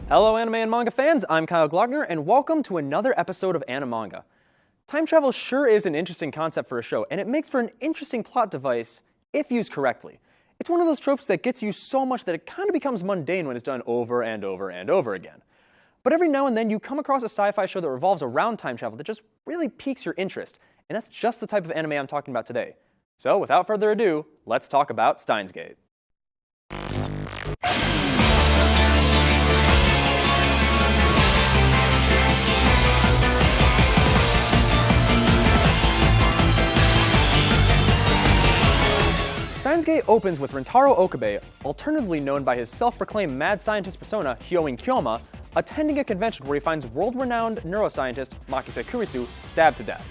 Hello anime and manga fans, I'm Kyle Glockner, and welcome to another episode of Animanga. Time travel sure is an interesting concept for a show, and it makes for an interesting plot device if used correctly. It's one of those tropes that gets used so much that it kind of becomes mundane when it's done over and over and over again. But every now and then you come across a sci-fi show that revolves around time travel that just really piques your interest, and that's just the type of anime I'm talking about today. So without further ado, let's talk about Steins Gate. Steins Gate opens with Rintaro Okabe, alternatively known by his self-proclaimed mad scientist persona Hyoin Kyoma, attending a convention where he finds world-renowned neuroscientist Makise Kurisu stabbed to death.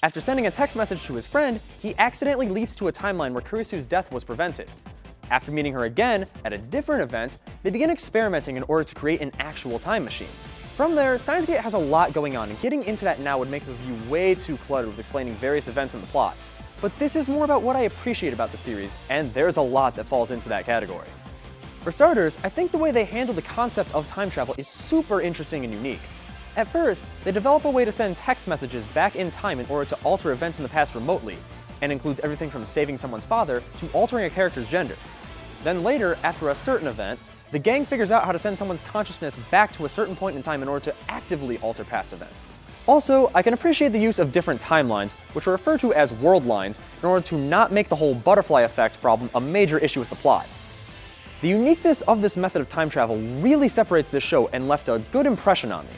After sending a text message to his friend, he accidentally leaps to a timeline where Kurisu's death was prevented. After meeting her again, at a different event, they begin experimenting in order to create an actual time machine. From there, Steins Gate has a lot going on, and getting into that now would make the review way too cluttered with explaining various events in the plot. But this is more about what I appreciate about the series, and there's a lot that falls into that category. For starters, I think the way they handle the concept of time travel is super interesting and unique. At first, they develop a way to send text messages back in time in order to alter events in the past remotely, and includes everything from saving someone's father to altering a character's gender. Then later, after a certain event, the gang figures out how to send someone's consciousness back to a certain point in time in order to actively alter past events. Also, I can appreciate the use of different timelines, which are referred to as world lines, in order to not make the whole butterfly effect problem a major issue with the plot. The uniqueness of this method of time travel really separates this show and left a good impression on me.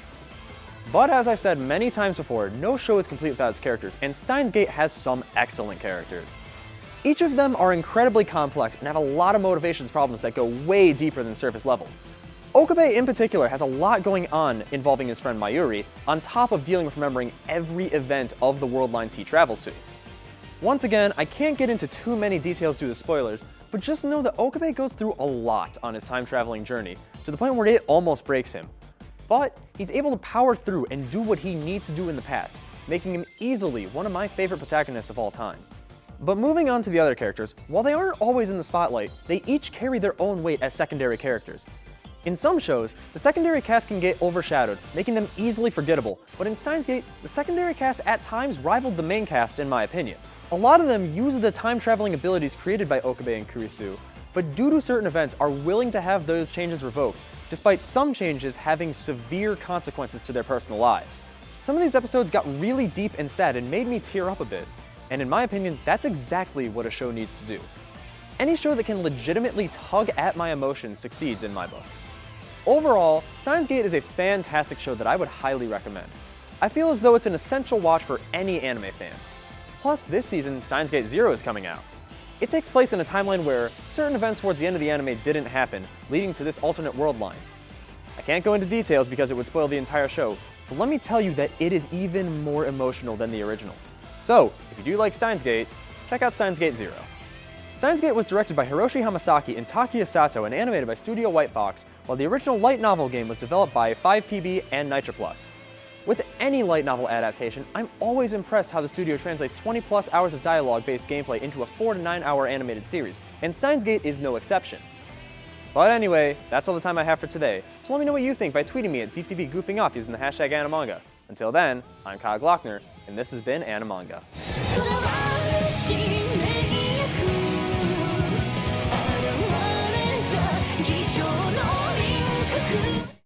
But as I've said many times before, no show is complete without its characters, and Steins Gate has some excellent characters. Each of them are incredibly complex and have a lot of motivations problems that go way deeper than surface level. Okabe in particular has a lot going on involving his friend Mayuri, on top of dealing with remembering every event of the world lines he travels to. Once again, I can't get into too many details due to spoilers, but just know that Okabe goes through a lot on his time traveling journey, to the point where it almost breaks him. But he's able to power through and do what he needs to do in the past, making him easily one of my favorite protagonists of all time. But moving on to the other characters, while they aren't always in the spotlight, they each carry their own weight as secondary characters. In some shows, the secondary cast can get overshadowed, making them easily forgettable, but in Steins Gate, the secondary cast at times rivaled the main cast in my opinion. A lot of them use the time-traveling abilities created by Okabe and Kurisu, but due to certain events are willing to have those changes revoked, despite some changes having severe consequences to their personal lives. Some of these episodes got really deep and sad and made me tear up a bit, and in my opinion, that's exactly what a show needs to do. Any show that can legitimately tug at my emotions succeeds in my book. Overall, Steins Gate is a fantastic show that I would highly recommend. I feel as though it's an essential watch for any anime fan. Plus, this season, Steins Gate Zero is coming out. It takes place in a timeline where certain events towards the end of the anime didn't happen, leading to this alternate world line. I can't go into details because it would spoil the entire show, but let me tell you that it is even more emotional than the original. So, if you do like Steins Gate, check out Steins Gate Zero. Steins Gate was directed by Hiroshi Hamasaki and Takiya Sato and animated by Studio White Fox, while the original light novel game was developed by 5PB and Nitra Plus. With any light novel adaptation, I'm always impressed how the studio translates 20+ hours of dialogue-based gameplay into a 4 to 9 hour animated series, and Steins Gate is no exception. But anyway, that's all the time I have for today, so let me know what you think by tweeting me at ZTV Goofing Off using the hashtag Animanga. Until then, I'm Kyle Glockner, and this has been Animanga.